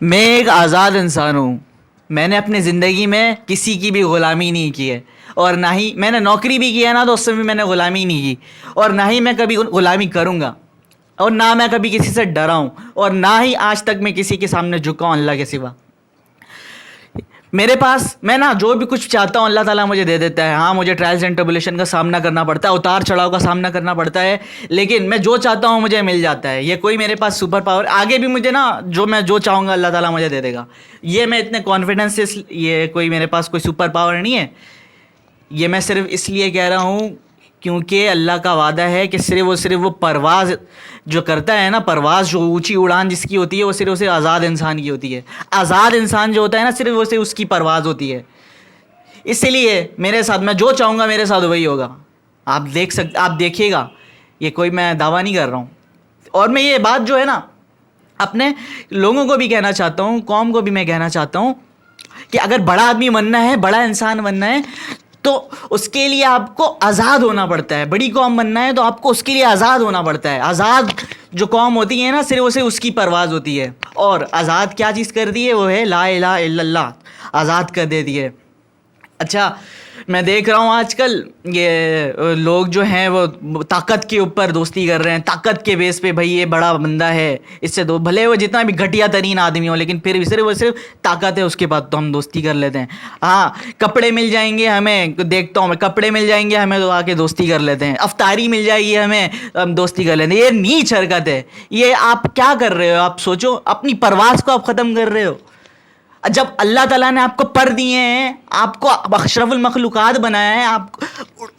میں ایک آزاد انسان ہوں. میں نے اپنی زندگی میں کسی کی بھی غلامی نہیں کی ہے, اور نہ ہی میں نے نوکری بھی کی ہے نا, تو اس سے بھی میں نے غلامی نہیں کی, اور نہ ہی میں کبھی غلامی کروں گا, اور نہ میں کبھی کسی سے ڈرا ہوں, اور نہ ہی آج تک میں کسی کے سامنے جھکا ہوں اللہ کے سوا. میرے پاس میں نا جو بھی کچھ چاہتا ہوں اللہ تعالیٰ مجھے دے دیتا ہے. ہاں مجھے ٹرائلز اینڈ ٹربولیشن کا سامنا کرنا پڑتا ہے, اتار چڑھاؤ کا سامنا کرنا پڑتا ہے, لیکن میں جو چاہتا ہوں مجھے مل جاتا ہے. یہ کوئی میرے پاس سپر پاور آگے بھی مجھے نا میں جو چاہوں گا اللہ تعالیٰ مجھے دے دے گا. یہ میں اتنے کانفیڈنس سے, یہ کوئی میرے پاس کوئی سپر پاور نہیں ہے. یہ میں صرف اس لیے کہہ رہا ہوں کیونکہ اللہ کا وعدہ ہے کہ صرف وہ پرواز جو کرتا ہے نا, پرواز جو اونچی اڑان جس کی ہوتی ہے, وہ صرف آزاد انسان کی ہوتی ہے. آزاد انسان جو ہوتا ہے نا, صرف اس کی پرواز ہوتی ہے. اسی لیے میرے ساتھ میں جو چاہوں گا میرے ساتھ وہی ہوگا. آپ دیکھیے گا, یہ کوئی میں دعویٰ نہیں کر رہا ہوں. اور میں یہ بات جو ہے نا اپنے لوگوں کو بھی کہنا چاہتا ہوں, قوم کو بھی میں کہنا چاہتا ہوں کہ اگر بڑا آدمی بننا ہے, بڑا انسان بننا ہے, تو اس کے لیے آپ کو آزاد ہونا پڑتا ہے. بڑی قوم بننا ہے تو آپ کو اس کے لیے آزاد ہونا پڑتا ہے. آزاد جو قوم ہوتی ہے نا, صرف اس کی پرواز ہوتی ہے. اور آزاد کیا چیز کر دی ہے, وہ ہے لا الہ الا اللہ, آزاد کر دے دی ہے. اچھا میں دیکھ رہا ہوں آج کل یہ لوگ جو ہیں وہ طاقت کے اوپر دوستی کر رہے ہیں, طاقت کے بیس پہ. بھائی یہ بڑا بندہ ہے, اس سے بھلے وہ جتنا بھی گھٹیا ترین آدمی ہو, لیکن پھر بھی صرف طاقت ہے اس کے بعد تو ہم دوستی کر لیتے ہیں. ہاں کپڑے مل جائیں گے ہمیں, دیکھتا ہوں میں, کپڑے مل جائیں گے ہمیں تو آ کے دوستی کر لیتے ہیں. افطاری مل جائے گی ہمیں, ہم دوستی کر لیتے ہیں. یہ نیچ حرکت ہے. یہ آپ کیا کر رہے ہو؟ آپ سوچو, اپنی پرواز کو آپ ختم کر رہے ہو. جب اللہ تعالیٰ نے آپ کو پر دیے ہیں, آپ کو اشرف المخلوقات بنایا ہے, آپ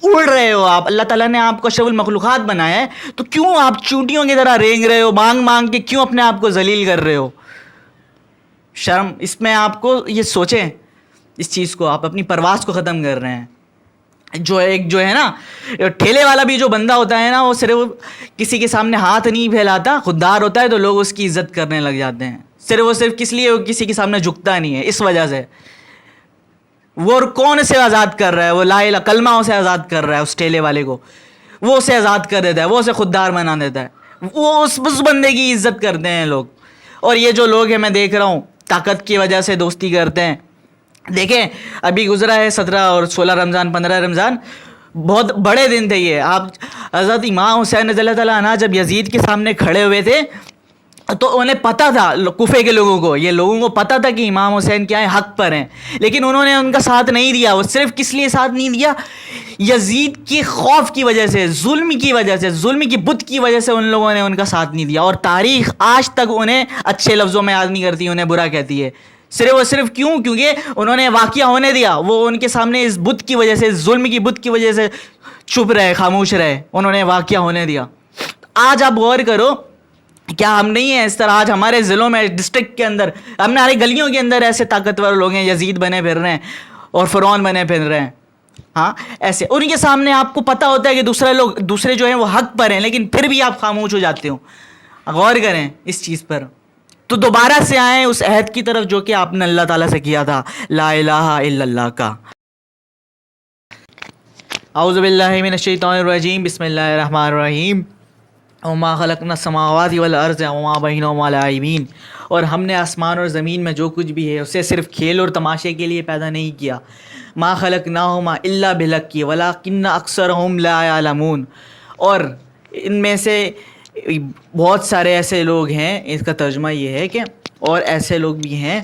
اڑ رہے ہو, آپ اللہ تعالیٰ نے آپ کو اشرف المخلوقات بنایا ہے, تو کیوں آپ چونٹیوں کی طرح رینگ رہے ہو, مانگ مانگ کے کیوں اپنے آپ کو ذلیل کر رہے ہو؟ شرم اس میں آپ کو, یہ سوچیں اس چیز کو, آپ اپنی پرواز کو ختم کر رہے ہیں. جو ہے نا ٹھیلے والا بھی جو بندہ ہوتا ہے نا, وہ صرف کسی کے سامنے ہاتھ نہیں پھیلاتا, خوددار ہوتا ہے, تو لوگ اس کی عزت کرنے لگ جاتے ہیں. صرف کس لیے, وہ کسی کے سامنے جھکتا نہیں ہے, اس وجہ سے. وہ کون سے آزاد کر رہا ہے, وہ لا الہ کلمہ اسے آزاد کر رہا ہے, اس ٹھیلے والے کو وہ اسے آزاد کر دیتا ہے, وہ اسے خوددار بنا دیتا ہے, وہ اس بندے کی عزت کرتے ہیں لوگ. اور یہ جو لوگ ہیں میں دیکھ رہا ہوں طاقت کی وجہ سے دوستی کرتے ہیں. دیکھیں ابھی گزرا ہے 17 اور 16 رمضان, 15 رمضان, بہت بڑے دن تھے یہ. آپ حضرت امام حسین رضی اللہ تعالیٰ عنہ جب یزید کے سامنے کھڑے ہوئے تھے, تو انہیں پتہ تھا, کوفے کے لوگوں کو, یہ لوگوں کو پتہ تھا کہ امام حسین کیا ہے, حق پر ہیں, لیکن انہوں نے ان کا ساتھ نہیں دیا. وہ صرف کس لیے ساتھ نہیں دیا؟ یزید کے خوف کی وجہ سے, ظلم کی وجہ سے, ظلم کی بت کی وجہ سے ان لوگوں نے ان کا ساتھ نہیں دیا. اور تاریخ آج تک انہیں اچھے لفظوں میں یاد نہیں کرتی, انہیں برا کہتی ہے. صرف کیوں؟ کیونکہ انہوں نے واقعہ ہونے دیا. وہ ان کے سامنے اس بت کی وجہ سے, اس ظلم کی بت کی وجہ سے چپ رہے, خاموش رہے, انہوں نے واقعہ ہونے دیا. آج آپ غور کرو, کیا ہم نہیں ہیں اس طرح؟ آج ہمارے ضلعوں میں, ڈسٹرکٹ کے اندر, ہماری گلیوں کے اندر ایسے طاقتور لوگ ہیں, یزید بنے پھر رہے ہیں اور فرعون بنے پھر رہے ہیں. ہاں ایسے ان کے سامنے آپ کو پتہ ہوتا ہے کہ دوسرے جو ہیں وہ حق پر ہیں, لیکن پھر بھی آپ خاموش ہو جاتے ہو. غور کریں اس چیز پر. تو دوبارہ سے آئیں اس عہد کی طرف جو کہ آپ نے اللہ تعالیٰ سے کیا تھا, لا الہ الا اللہ کا. اعوذ باللہ من الشیطان الرجیم, بسم اللہ الرحمن الرحیم. وما خلقنا السماوات والارض وما بینہما لاعبین. اور ہم نے آسمان اور زمین میں جو کچھ بھی ہے اسے صرف کھیل اور تماشے کے لیے پیدا نہیں کیا. ما خلقناہما الا بالحق ولکن اکثرہم لا یعلمون. اور ان میں سے بہت سارے ایسے لوگ ہیں, اس کا ترجمہ یہ ہے کہ اور ایسے لوگ بھی ہیں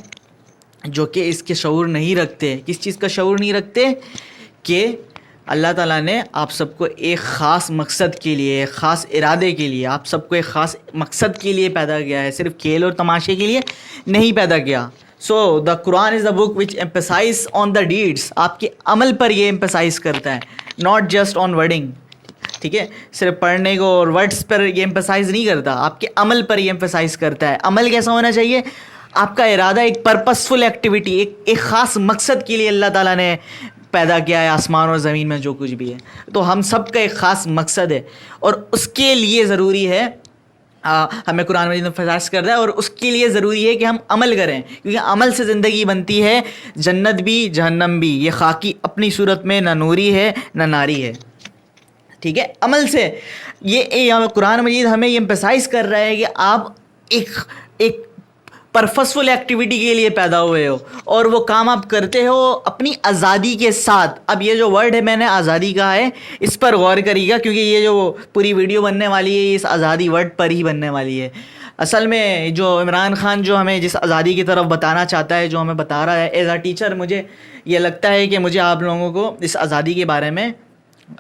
جو کہ اس کے شعور نہیں رکھتے. کس چیز کا شعور نہیں رکھتے؟ کہ اللہ تعالیٰ نے آپ سب کو ایک خاص مقصد کے لیے, ایک خاص ارادے کے لیے, آپ سب کو ایک خاص مقصد کے لیے پیدا کیا ہے, صرف کھیل اور تماشے کے لیے نہیں پیدا کیا. سو دا قرآن از دا بک وچ ایمپسائز آن دا ڈیڈس. آپ کے عمل پر یہ ایمپسائز کرتا ہے, ناٹ جسٹ آن ورڈنگ. ٹھیک ہے, صرف پڑھنے کو اور ورڈس پر یہ ایمپسائز نہیں کرتا, آپ کے عمل پر یہ ایمپسائز کرتا ہے. عمل کیسا ہونا چاہیے؟ آپ کا ارادہ ایک پرپسفل ایکٹیویٹی, ایک خاص مقصد کے لیے اللہ تعالیٰ نے پیدا کیا ہے آسمان اور زمین میں جو کچھ بھی ہے. تو ہم سب کا ایک خاص مقصد ہے, اور اس کے لیے ضروری ہے, ہمیں قرآن مجید میں فضائل کرتا ہے, اور اس کے لیے ضروری ہے کہ ہم عمل کریں, کیونکہ عمل سے زندگی بنتی ہے, جنت بھی جہنم بھی. یہ خاکی اپنی صورت میں نہ نوری ہے نہ ناری ہے. ٹھیک ہے, عمل سے یہ قرآن مجید ہمیں یہ ایمپسائز کر رہا ہے کہ آپ ایک پرپسفل ایکٹیویٹی کے لیے پیدا ہوئے ہو اور وہ کام آپ کرتے ہو اپنی آزادی کے ساتھ. اب یہ جو ورڈ ہے میں نے آزادی کہا ہے, اس پر غور کریے گا کیونکہ یہ جو پوری ویڈیو بننے والی ہے اس آزادی ورڈ پر ہی بننے والی ہے. اصل میں جو عمران خان جو ہمیں جس آزادی کی طرف بتانا چاہتا ہے, جو ہمیں بتا رہا ہے ایز اے ٹیچر, مجھے یہ لگتا ہے کہ مجھے آپ لوگوں کو اس آزادی کے بارے میں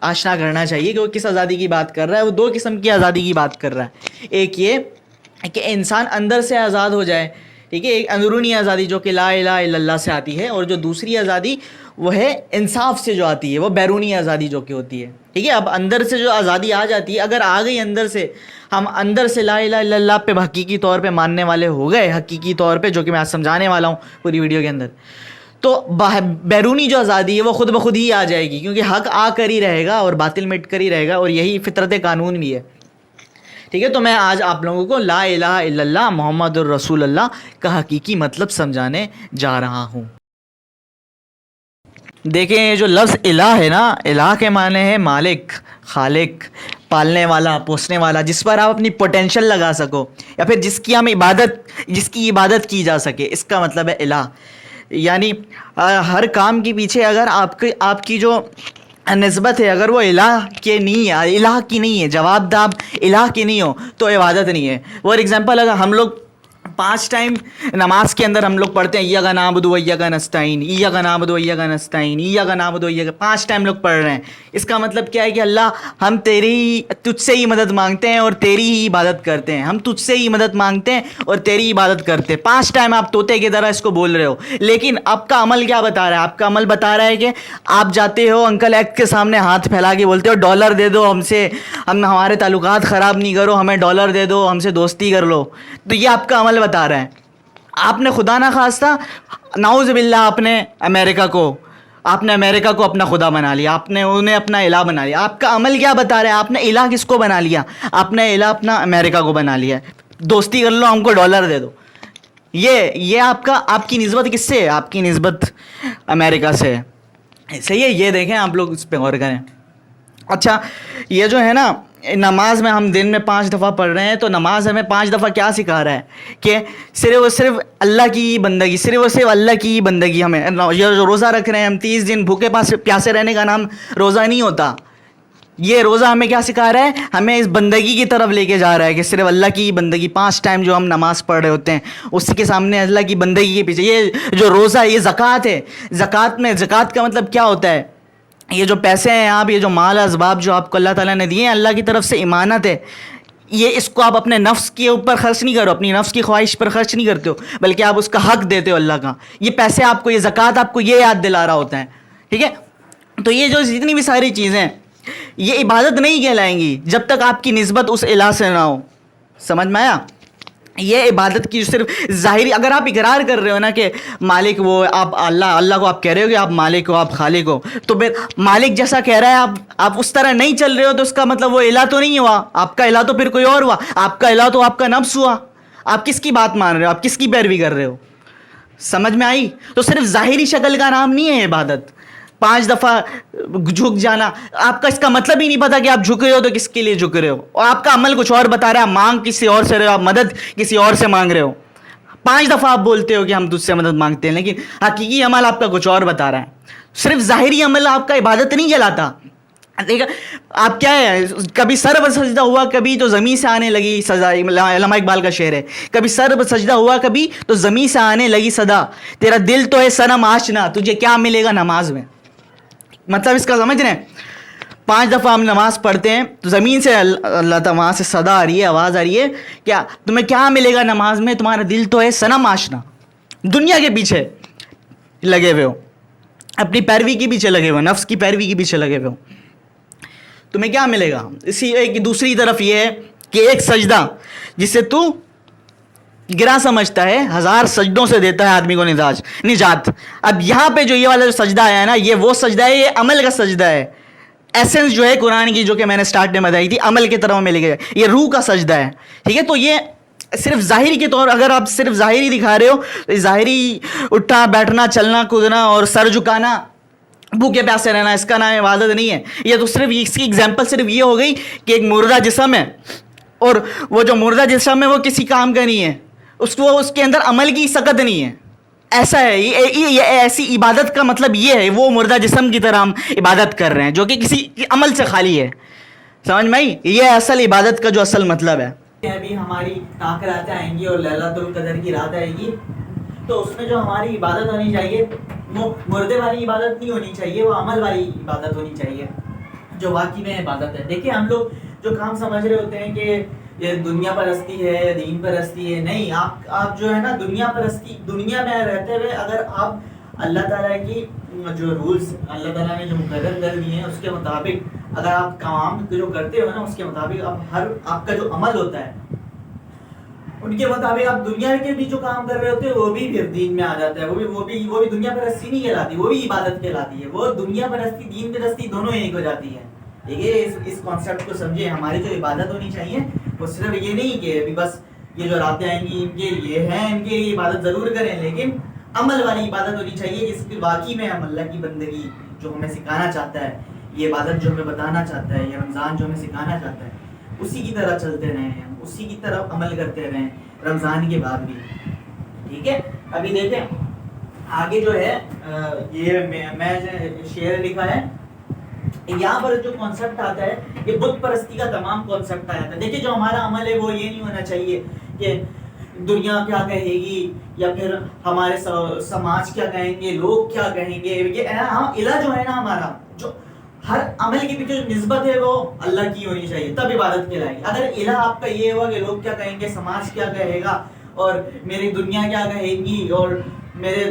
آشنا کرنا چاہیے کہ وہ کس آزادی کی بات کر رہا ہے. وہ دو قسم کی آزادی کی بات کر رہا ہے. ایک یہ کہ انسان اندر سے آزاد ہو جائے, ٹھیک ہے, ایک اندرونی آزادی جو کہ لا الہ الا اللہ سے آتی ہے, اور جو دوسری آزادی وہ ہے انصاف سے جو آتی ہے, وہ بیرونی آزادی جو کہ ہوتی ہے, ٹھیک ہے. اب اندر سے جو آزادی آ جاتی ہے, اگر آ گئی اندر سے, ہم اندر سے لا الہ الا اللہ پہ حقیقی طور پہ ماننے والے ہو گئے, حقیقی طور پہ, جو کہ میں آج سمجھانے والا ہوں پوری ویڈیو کے اندر, تو بیرونی جو آزادی ہے وہ خود بخود ہی آ جائے گی, کیونکہ حق آ کر ہی رہے گا اور باطل مٹ کر ہی رہے گا, اور یہی فطرت قانون بھی ہے, ٹھیک ہے. تو میں آج آپ لوگوں کو لا الہ الا اللہ محمد الرسول اللہ کا حقیقی مطلب سمجھانے جا رہا ہوں. دیکھیں یہ جو لفظ الہ ہے نا, الہ کے معنی ہے مالک, خالق, پالنے والا, پوسنے والا, جس پر آپ اپنی پوٹینشل لگا سکو, یا پھر جس کی عبادت کی جا سکے, اس کا مطلب ہے الہ. یعنی ہر کام کے پیچھے اگر آپ کی جو نسبت ہے, اگر وہ الہ کی نہیں ہے, جواب دہ الہ کی نہیں ہو, تو عبادت نہیں ہے. فار ایگزامپل اگر ہم لوگ 5 ٹائم نماز کے اندر ہم لوگ پڑھتے ہیں ایاک نعبد و ایاک نستعین, ایاک نعبد و ایاک نستعین, ایاک نعبد و ایاک, 5 ٹائم لوگ پڑھ رہے ہیں. اس کا مطلب کیا ہے کہ اللہ ہم تجھ سے ہی مدد مانگتے ہیں اور تیری ہی عبادت کرتے ہیں, ہم تجھ سے ہی مدد مانگتے ہیں اور تیری عبادت کرتے ہیں. 5 ٹائم آپ طوطے کی طرح اس کو بول رہے ہو, لیکن آپ کا عمل کیا بتا رہا ہے؟ آپ کا عمل بتا رہا ہے کہ آپ جاتے ہو انکل ایکٹ کے سامنے ہاتھ پھیلا کے بولتے ہو ڈالر دے دو, ہمارے تعلقات خراب نہیں کرو, ہمیں ڈالر دے دو, ہم سے دوستی کر لو. تو یہ آپ کا عمل بتا رہا ہے. آپ نے خدا نہ خواستہ نعوذ باللہ آپ نے امریکہ کو اپنا خدا بنا لیا, آپ نے انہیں اپنا الہ بنا لیا. آپ کا عمل کیا بتا رہا ہے؟ آپ نے الہ کس کو بنا لیا؟ آپ نے الہ اپنا امریکہ کو بنا لیا. دوستی کر لو, ہم کو ڈالر دے دو. یہ آپ کی نسبت کس سے ہے؟ آپ کی نسبت امریکہ سے ہے. صحیح ہے, یہ دیکھیں آپ لوگ اس پہ غور کریں. اچھا, یہ جو ہے نا نماز میں ہم دن میں 5 دفعہ پڑھ رہے ہیں, تو نماز ہمیں 5 دفعہ کیا سکھا رہا ہے کہ صرف اللہ کی بندگی, صرف اللہ کی بندگی. ہمیں یہ جو روزہ رکھ رہے ہیں ہم 30 دن بھوکے پیاسے رہنے کا نام روزہ نہیں ہوتا. یہ روزہ ہمیں کیا سکھا رہا ہے؟ ہمیں اس بندگی کی طرف لے کے جا رہا ہے کہ صرف اللہ کی بندگی. 5 ٹائم جو ہم نماز پڑھ رہے ہوتے ہیں اس کے سامنے اللہ کی بندگی کے پیچھے. یہ جو روزہ, یہ زکوٰۃ ہے. زکوٰۃ کا مطلب کیا ہوتا ہے؟ یہ جو پیسے ہیں آپ, یہ جو مال اسباب جو آپ کو اللہ تعالیٰ نے دیے ہیں, اللہ کی طرف سے امانت ہے. اس کو آپ اپنے نفس کے اوپر خرچ نہیں کرو, اپنی نفس کی خواہش پر خرچ نہیں کرتے ہو, بلکہ آپ اس کا حق دیتے ہو اللہ کا. یہ پیسے آپ کو, یہ زکوٰۃ آپ کو یہ یاد دلا رہا ہوتا ہے, ٹھیک ہے. تو یہ جو جتنی بھی ساری چیزیں یہ عبادت نہیں کہلائیں گی جب تک آپ کی نسبت اس الہ سے نہ ہو. سمجھ میں آیا؟ یہ عبادت کی صرف ظاہری, اگر آپ اقرار کر رہے ہو نا کہ مالک وہ, آپ اللہ کو آپ کہہ رہے ہو کہ آپ مالک ہو, آپ خالق ہو, تو پھر مالک جیسا کہہ رہا ہے آپ اس طرح نہیں چل رہے ہو, تو اس کا مطلب وہ الہ تو نہیں ہوا. آپ کا الہ تو پھر کوئی اور ہوا. آپ کا الہ تو آپ کا نفس ہوا. آپ کس کی بات مان رہے ہو؟ آپ کس کی پیروی کر رہے ہو؟ سمجھ میں آئی؟ تو صرف ظاہری شکل کا نام نہیں ہے عبادت. 5 دفعہ جھک جانا, آپ کا اس کا مطلب ہی نہیں پتا کہ آپ جھک رہے ہو تو کس کے لیے جھک رہے ہو, اور آپ کا عمل کچھ اور بتا رہا ہے. مانگ کسی اور سے رہے ہو, آپ مدد کسی اور سے مانگ رہے ہو. 5 دفعہ آپ بولتے ہو کہ ہم تجھ سے مدد مانگتے ہیں, لیکن حقیقی عمل آپ کا کچھ اور بتا رہا ہے. صرف ظاہری عمل آپ کا عبادت نہیں کہلاتا. دیکھا آپ کیا ہے, کبھی سر پر سجدہ ہوا, کبھی تو زمین سے آنے لگی سزا. علامہ اقبال کا شعر ہے, کبھی سر پر سجدہ ہوا, کبھی تو زمین سے آنے لگی صدا. تیرا دل تو ہے صنم آشنا, تجھے کیا ملے گا نماز میں. مطلب اس کا سمجھ رہے ہیں؟ 5 دفعہ ہم نماز پڑھتے ہیں تو زمین سے اللہ تعالیٰ وہاں سے صدا آ رہی ہے, آواز آ رہی ہے, کیا تمہیں کیا ملے گا نماز میں؟ تمہارا دل تو ہے صنم آشنا, دنیا کے پیچھے لگے ہوئے ہو, اپنی پیروی کے پیچھے لگے ہوئے, نفس کی پیروی کے پیچھے لگے ہوئے ہو. تمہیں کیا ملے گا؟ اسی ایک دوسری طرف یہ ہے کہ ایک سجدہ جسے تو گرا سمجھتا ہے 1000 سجدوں سے دیتا ہے آدمی کو نجات. اب یہاں پہ جو یہ والا جو سجدہ آیا ہے نا, یہ وہ سجدہ ہے, یہ عمل کا سجدہ ہے. ایسنس جو ہے قرآن کی, جو کہ میں نے سٹارٹ میں بتائی تھی, عمل کی طرف میں لے گئے, یہ روح کا سجدہ ہے, ٹھیک ہے. تو یہ صرف ظاہری کے طور, اگر آپ صرف ظاہری دکھا رہے ہو, ظاہری اٹھنا بیٹھنا چلنا کودنا اور سر جھکانا بھوکے پیاسے رہنا, اس کا نام عبادت نہیں ہے. یہ تو صرف اس کی ایگزامپل صرف یہ ہو گئی کہ ایک مردہ جسم ہے, اور وہ جو مردہ جسم ہے وہ کسی کام کا نہیں ہے, اس کو اس کے اندر عمل کی سکت نہیں ہے. ایسا ہے یہ ایسی عبادت کا مطلب یہ ہے وہ مردہ جسم کی طرح ہم عبادت کر رہے ہیں جو کہ کسی عمل سے خالی ہے. سمجھ میں آئی؟ یہ اصل عبادت کا جو اصل مطلب ہے. ابھی ہماری راتیں آئیں گی اور لیلۃ القدر کی رات آئے گی تو اس میں جو ہماری عبادت ہونی چاہیے وہ مردے والی عبادت نہیں ہونی چاہیے, وہ عمل والی عبادت ہونی چاہیے جو واقعی میں عبادت ہے. دیکھیں ہم لوگ جو کام سمجھ رہے ہوتے ہیں کہ یہ دنیا پرستی ہے, دین پرستی ہے, نہیں. آپ جو ہے نا دنیا پرستی, دنیا میں رہتے ہوئے اگر آپ اللہ تعالیٰ کی جو رولز اللہ تعالیٰ نے جو مقرر کر دیے ہیں اس کے مطابق اگر آپ کام جو کرتے ہو نا اس کے مطابق آپ کا جو عمل ہوتا ہے ان کے مطابق آپ دنیا کے بھی جو کام کر رہے ہوتے ہیں وہ بھی پھر دین میں آ جاتا ہے. وہ بھی دنیا پرستی نہیں کہلاتی, وہ بھی عبادت کہلاتی ہے. وہ دنیا پرستی دین پرستی دونوں ایک ہو جاتی ہے. ٹھیک ہے, اس کانسیپٹ کو سمجھے. ہماری جو عبادت ہونی چاہیے وہ صرف یہ نہیں کہ ابھی بس یہ جو راتیں آئیں گی ان کے یہ ہیں, ان کے لیے عبادت ضرور کریں, لیکن عمل والی عبادت ہونی چاہیے جس کی واقعی میں ہم اللہ کی بندگی جو ہمیں سکھانا چاہتا ہے, یہ عبادت جو ہمیں بتانا چاہتا ہے, یہ رمضان جو ہمیں سکھانا چاہتا ہے اسی کی طرح چلتے رہیں, اسی کی طرف عمل کرتے رہیں رمضان کے بعد بھی. ٹھیک ہے, ابھی دیکھیں آگے جو ہے یہ میں شعر لکھا ہے یہاں پر جو کانسیپٹ آتا ہے یہ بت پرستی کا تمام کانسیپٹ آیا تھا. دیکھیں جو ہمارا عمل ہے وہ یہ نہیں ہونا چاہیے کہ دنیا کیا کہے گی یا پھر ہمارے سماج کیا کہیں گے, لوگ کیا کہیں گے. یہ الہ جو ہے نا ہمارا, جو ہر عمل کے پیچھے جو نسبت ہے وہ اللہ کی ہونی چاہیے تب عبادت کہلائے گی. اگر الہ آپ کا یہ ہوا کہ لوگ کیا کہیں گے, سماج کیا کہے گا اور میری دنیا کیا کہے گی اور میرے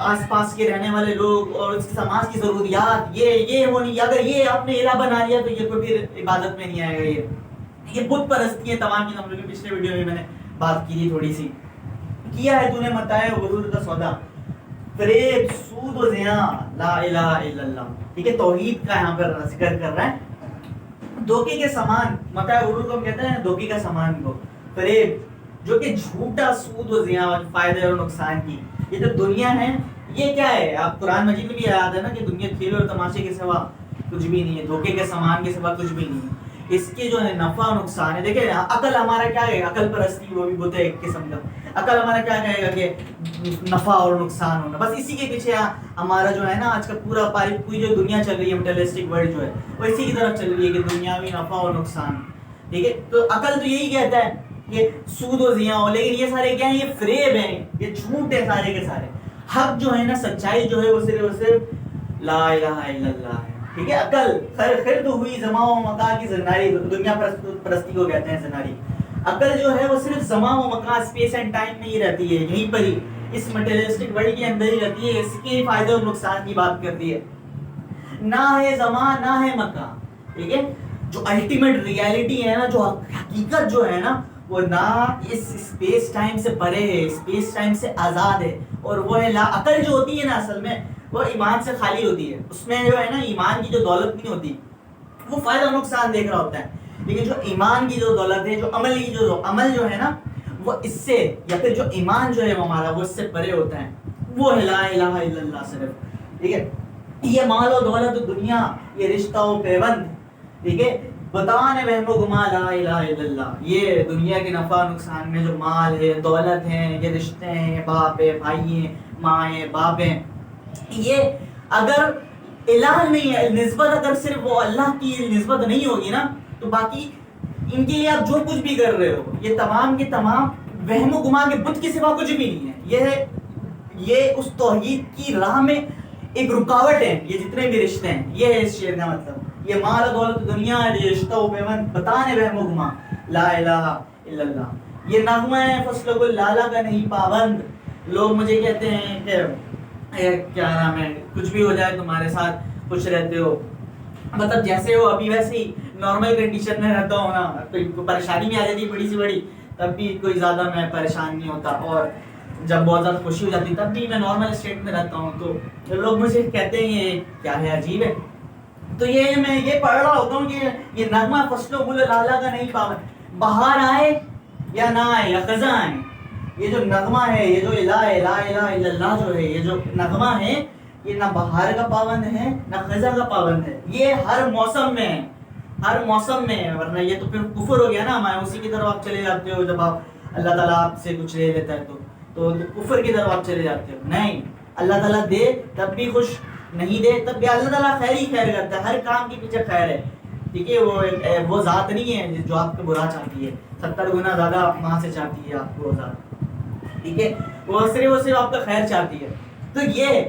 آس پاس کے رہنے والے لوگ اور سماج کی ضروریات یہ ہونی, اگر یہ آپ نے الہ بنا لیا تو یہ کوئی پھر عبادت میں نہیں آئے گا. یہ بت پرستی ہے تمام کی. ہم لوگ پچھلے ویڈیو میں میں نے بات کی تھی تھوڑی سی. کیا ہے تو نے متاع غرور کا سودا, فریب, سود و زنا, لا الہ الا اللہ. ٹھیک ہے, توحید کا یہاں پر ذکر کر رہا ہے. دھوکے کے سامان, متاع غرور کو ہم کہتے ہیں دھوکے کا سامان کو, فریب جو کہ جھوٹا, سود و زنا, فائدے اور نقصان کی. یہ جو دنیا ہے یہ کیا ہے, آپ قرآن مجید میں بھی یاد ہے نا کہ دنیا کھیل اور تماشے کے سوا کچھ بھی نہیں ہے, دھوکے کے سامان کے سوا کچھ بھی نہیں ہے. اس کے جو ہے نفع و نقصان ہے. دیکھیں عقل ہمارا کیا ہے, عقل پرستی وہ بھی بت ہے ایک قسم کا. عقل ہمارا کیا کہے گا کہ نفع اور نقصان ہونا, بس اسی کے پیچھے ہمارا جو ہے نا آج کا پوری جو دنیا چل رہی ہے, مٹیریلسٹک ورلڈ جو ہے وہ اسی کی طرف چل رہی ہے کہ دنیاوی نفع اور نقصان. ٹھیک ہے, تو عقل تو یہی کہتا ہے کہ سود و زنا ہو, لیکن یہ سارے کیا ہیں, یہ فریب ہیں, یہ جھوٹ ہے سارے کے سارے. حق جو ہے نا, سچائی جو ہے وہ صرف لا الہ الا اللہ ہے. ٹھیک ہے, عقل خرد ہوئی زماں و مکان کی زناری, دنیا پرستی کو کہتے ہیں زناری. عقل جو ہے وہ صرف زماں و مکان, اسپیس اینڈ ٹائم میں ہی رہتی ہے, یہیں پر ہی اس مٹیریلسٹک ورلڈ کے اندر ہی رہتی ہے, اس کے فائدے اور نقصان کی بات کرتی ہے. نہ ہے زماں نہ ہے مکان. ٹھیک ہے, جو الٹیمیٹ ریالٹی ہے نا, جو حقیقت جو ہے نا وہ نہ اس اسپیس ٹائم سے پرے ہے, اسپیس ٹائم سے آزاد ہے, اور وہ ہے لا. عقل جو ہوتی ہے نا اصل میں وہ ایمان سے خالی ہوتی ہے. اس میں جو ہے نا ایمان کی جو دولت نہیں ہوتی, وہ فائدہ نقصان دیکھ رہا ہوتا ہے. لیکن جو ایمان کی جو دولت ہے, جو عمل جو ہے نا وہ اس سے, یا پھر جو ایمان جو ہے ہمارا وہ اس سے پرے ہوتا ہے, وہ ہے لا الہ الا اللہ صرف. ٹھیک ہے, یہ مال و دولت دنیا, یہ رشتہ و پیوند, ٹھیک ہے, بتانے وہم و گما لا الہ الا اللہ. یہ دنیا کے نفع نقصان میں جو مال ہے, دولت ہے, یہ رشتے ہیں, باپ ہے, بھائی ہیں, ماں ہیں, باپ ہیں, یہ اگر الہ نہیں ہے, نسبت اگر صرف وہ اللہ کی نسبت نہیں ہوگی نا, تو باقی ان کے لیے آپ جو کچھ بھی کر رہے ہو یہ تمام کے تمام وہم و گما کے بت کے سوا کچھ بھی نہیں ہے. یہ اس توحید کی راہ میں ایک رکاوٹ ہے. یہ جتنے بھی رشتے ہیں, یہ ہے اس شعر کا مطلب. یہ مال و دولت دنیا, یہ رشتہ و پیوند, بتانے وہم و گما لا الہ الا اللہ. یہ نغمہ ہے فصل گل لالا کا نہیں پابند. لوگ مجھے کہتے ہیں کہ کیا نام ہے, کچھ بھی ہو جائے تمہارے ساتھ خوش رہتے ہو, مطلب جیسے ہو ابھی ویسے ہی نارمل کنڈیشن میں رہتا ہوں نا, کوئی پریشانی بھی آ جاتی ہے بڑی سی بڑی, تب بھی کوئی زیادہ میں پریشان نہیں ہوتا, اور جب بہت زیادہ خوشی ہو جاتی تب بھی میں نارمل اسٹیٹ میں رہتا ہوں. تو لوگ مجھے کہتے ہیں یہ کیا ہے, عجیب ہے. تو یہ میں یہ پڑھ رہا ہوتا ہوں کہ یہ نغمہ فصل و گل لالا کا نہیں پابند, بہار آئے یا نہ آئے یا خزاں آئے, یہ جو نغمہ ہے, یہ جو لا الہ الا اللہ جو ہے, یہ جو نغمہ ہے, یہ نہ بہار کا پابند ہے نہ خزاں کا پابند ہے. یہ ہر موسم میں ہے, ورنہ یہ تو پھر کفر ہو گیا نا. میں اسی کی طرف آپ چلے جاتے ہو, جب آپ اللہ تعالیٰ آپ سے کچھ لے لیتا ہے تو کفر کی طرف آپ چلے جاتے ہو. نہیں, اللہ تعالیٰ دے تب بھی خوش, نہیں دے تب بھی اللہ تعالیٰ خیر ہی خیر کرتا ہے, ہر کام کے پیچھے خیر ہے. ٹھیک ہے, وہ ذات نہیں ہے جو آپ کو برا چاہتی ہے, 70 گنا زیادہ وہاں سے چاہتی ہے آپ کو وہ ذات. ٹھیک ہے, وہ صرف آپ کا خیر چاہتی ہے. تو یہ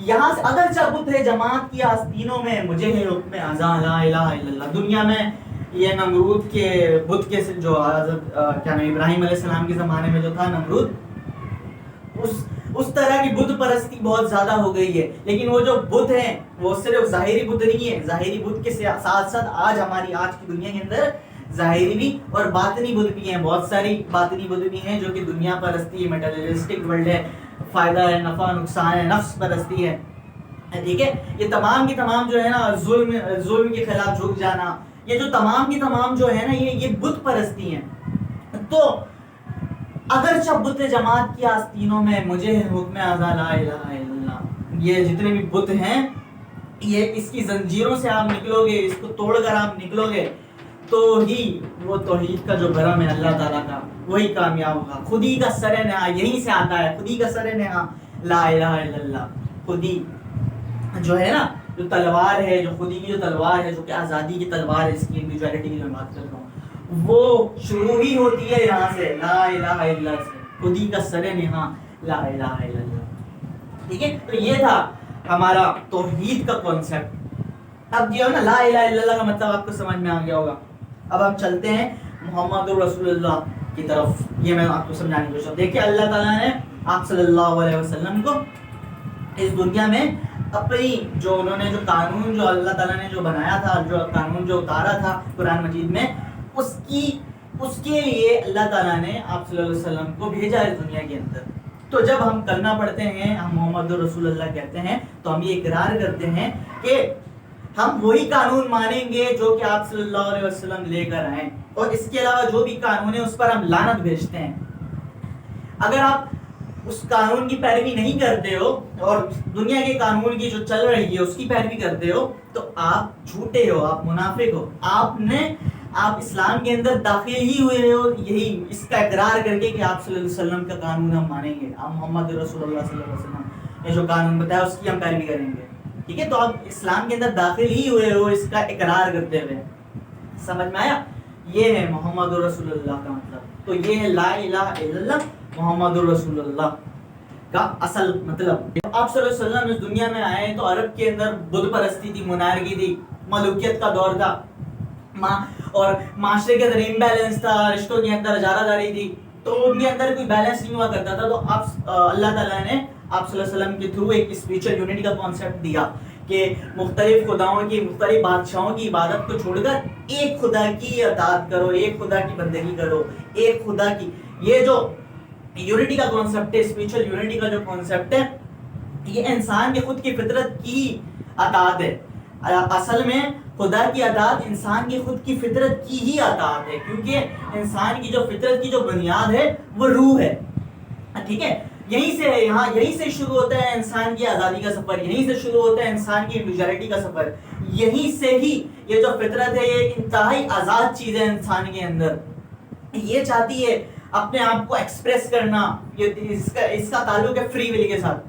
یہاں سے اگر چبت ہے جماعت کی آستینوں میں مجھے ہے حکم ازاں لا الہ الا اللہ. دنیا میں یہ نمرود کے بت کے جو حضرت کیا نام ابراہیم علیہ السلام کے زمانے میں جو تھا نمرود, اس طرح کی بت پرستی بہت زیادہ ہو گئی ہے. لیکن وہ جو بت ہیں وہ صرف ظاہری بت نہیں ہے, ظاہری بت کے ساتھ ساتھ آج کی دنیا کے اندر ظاہری بھی اور باطنی بت بھی ہیں. بہت ساری باطنی بت بھی ہیں جو کہ دنیا پرستی ہے, میٹریلسٹک ورلڈ ہے, فائدہ ہے, نفع نقصان ہے, نفس پرستی ہے. ٹھیک ہے, یہ تمام کی تمام جو ہے نا ظلم کے خلاف جھک جانا, یہ جو تمام کی تمام جو ہے نا یہ بت پرستی ہیں. تو اگرچہ بت جماعت کی آستینوں میں مجھے حکم ازاں لا الہ الا اللہ, یہ جتنے بھی بت ہیں یہ اس کی زنجیروں سے آپ نکلو گے, اس کو توڑ کر آپ نکلو گے تو ہی وہ توحید کا جو بھرم ہے اللہ تعالیٰ کا وہی کامیاب ہوگا. خودی کا سر نہا یہیں سے آتا ہے, خودی کا سر نہا لا الہ الا اللہ. خودی جو ہے نا جو تلوار ہے, جو خودی کی جو تلوار ہے, جو کہ آزادی کی تلوار ہے, اس کی انڈیویجوالٹی کی جو بات کر رہا ہوں, وہ شروع ہی ہوتی ہے یہاں سے لا الہ الا اللہ سے. خودی کا سر نہا لا الہ الا اللہ. ٹھیک ہے, تو یہ تھا ہمارا توحید کا کانسیپٹ. اب جو ہے نا لا الہ الا اللہ کا مطلب آپ کو سمجھ میں آ گیا ہوگا. اب ہم چلتے ہیں محمد رسول اللہ کی طرف. یہ میں آپ کو سمجھانے کی کوشش. دیکھیں اللہ تعالیٰ نے آپ صلی اللہ علیہ وسلم کو اس دنیا میں اپنی جو انہوں نے جو قانون جو اللہ تعالیٰ نے جو بنایا تھا, جو قانون جو اتارا تھا قرآن مجید میں, اس کے لیے اللہ تعالیٰ نے آپ صلی اللہ علیہ وسلم کو بھیجا اس دنیا کے اندر. تو جب ہم کلمہ پڑھتے ہیں, ہم محمد رسول اللہ کہتے ہیں, تو ہم یہ اقرار کرتے ہیں کہ ہم وہی قانون مانیں گے جو کہ آپ صلی اللہ علیہ وسلم لے کر آئیں, اور اس کے علاوہ جو بھی قانون ہے اس پر ہم لعنت بھیجتے ہیں. اگر آپ اس قانون کی پیروی نہیں کرتے ہو اور دنیا کے قانون کی جو چل رہی ہے اس کی پیروی کرتے ہو تو آپ جھوٹے ہو, آپ منافق ہو. آپ اسلام کے اندر داخل ہی ہوئے ہو یہی اس کا اقرار کر کے کہ آپ صلی اللہ علیہ وسلم کا قانون ہم مانیں گے, آپ محمد رسول اللہ صلی اللہ علیہ وسلم نے جو قانون بتایا اس کی ہم پیروی کریں گے. ٹھیک ہے, تو آپ اسلام کے اندر داخل ہی ہوئے ہو اس کا اقرار کرتے ہوئے. سمجھ میں آیا؟ یہ ہے محمد رسول اللہ کا مطلب. تو یہ ہے لا الہ الا اللہ محمد رسول اللہ کا اصل مطلب. آپ صلی اللہ علیہ وسلم اس دنیا میں آئے تو عرب کے اندر بت پرستی تھی, منارگی تھی, ملوکیت کا دور تھا, اور معاشرے کے اندر امبیلنس تھا, رشتوں کے اندر اجارہ داری تھی, تو ان کے اندر کوئی بیلنس نہیں ہوا کرتا تھا. تو آپ اللہ تعالیٰ نے آپ صلی اللہ علیہ وسلم کے تھرو ایک اسپریچول یونٹی کا کانسیپٹ دیا کہ مختلف خداؤں کی, مختلف بادشاہوں کی عبادت کو چھوڑ کر ایک خدا کی اطاعت کرو, ایک خدا کی بندگی کرو, ایک خدا کی. یہ جو یونٹی کا کانسیپٹ ہے, اسپریچول یونٹی کا جو کانسیپٹ ہے, یہ انسان کے خود کی فطرت کی اطاعت ہے. اصل میں خدا کی اطاعت انسان کی خود کی فطرت کی ہی اطاعت ہے, کیونکہ انسان کی جو فطرت کی جو بنیاد ہے وہ روح ہے. ٹھیک ہے, یہیں سے شروع ہوتا ہے انسان کی آزادی کا سفر, یہیں سے شروع ہوتا ہے انسان کی انڈیویجوالٹی کا سفر. یہیں سے ہی یہ جو فطرت ہے یہ انتہائی آزاد چیز ہے انسان کے اندر. یہ چاہتی ہے اپنے آپ کو ایکسپریس کرنا, اس کا تعلق ہے فری ول کے ساتھ.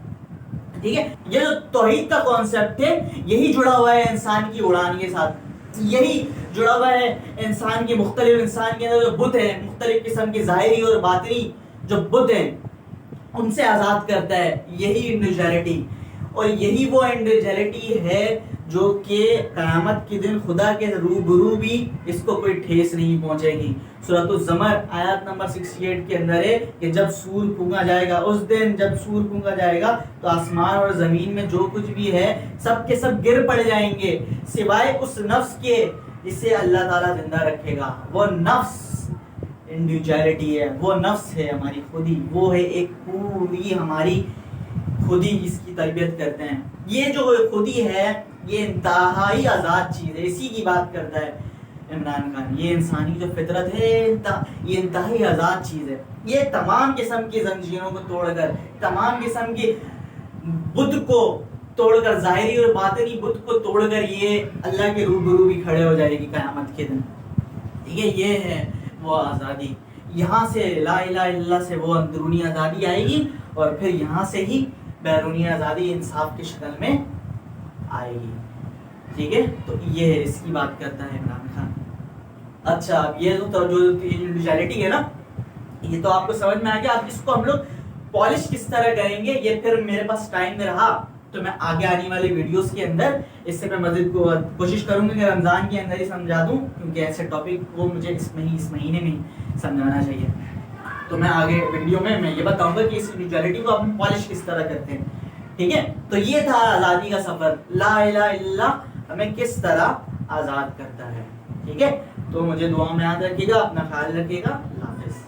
ٹھیک ہے, یہ جو توحید کا کانسیپٹ ہے یہی جڑا ہوا ہے انسان کی اڑان کے ساتھ, یہی جڑا ہوا ہے انسان کے انسان کے اندر جو بت ہیں, مختلف قسم کی ظاہری اور باطنی جو بت ہیں ان سے آزاد کرتا ہے. یہی انڈیویجوالٹی, اور یہی وہ انڈیویجوالٹی ہے جو کہ قیامت کے دن خدا کے روبرو بھی اس کو کوئی ٹھیس نہیں پہنچے گی. سورۃ الزمر آیات نمبر 68 کے اندر ہے کہ جب سور پھونکا جائے گا, اس دن جب سور پھونکا جائے گا تو آسمان اور زمین میں جو کچھ بھی ہے سب کے سب گر پڑ جائیں گے سوائے اس نفس کے جسے اللہ تعالیٰ زندہ رکھے گا. وہ نفس انڈیویجوالٹی ہے, وہ نفس ہے ہماری خودی, وہ ہے ایک پوری ہماری خودی جس کی تربیت کرتے ہیں. یہ جو خودی ہے یہ انتہائی آزاد چیز ہے, اسی کی بات کرتا ہے عمران خان. یہ انسانی جو فطرت ہے یہ انتہائی آزاد چیز ہے. یہ تمام قسم کی زنجیروں کو توڑ کر, تمام قسم کی بت کو توڑ کر, ظاہری اور باطنی بت کو توڑ کر یہ اللہ کے روبرو بھی کھڑے ہو جائے گی قیامت کے دن. ٹھیک ہے, یہ ہے وہ آزادی, یہاں سے لا الہ الا اللہ سے وہ اندرونی آزادی آئے گی اور پھر یہاں سے ہی بیرونی آزادی انصاف کی شکل میں آئے گی. ٹھیک ہے, تو یہ اس کی بات کرتا ہے عمران خان. اچھا, اب یہ جو انڈیویجوالٹی ہے نا, یہ تو آپ کو سمجھ میں آ گیا. اب اس کو ہم لوگ پالش کس طرح کریں گے, یہ پھر میرے پاس ٹائم میں رہا تو میں آگے آنے والی ویڈیوز کے اندر اس سے میں مزید کوشش کروں گا کہ رمضان کے اندر ہی سمجھا دوں, کیونکہ ایسے ٹاپک وہ مجھے اس مہینے میں سمجھانا چاہیے. تو میں آگے ویڈیو میں یہ بتاؤں گا کہ اس انڈیویجوالٹی کو ہم پالش کس طرح کرتے ہیں. ٹھیک ہے, تو یہ تھا آزادی کا سفر. لا الہ الا اللہ ہمیں کس طرح آزاد کرتا ہے. ٹھیک ہے, تو مجھے دعا میں یاد رکھیے گا, اپنا خیال رکھیے گا. اللہ حافظ.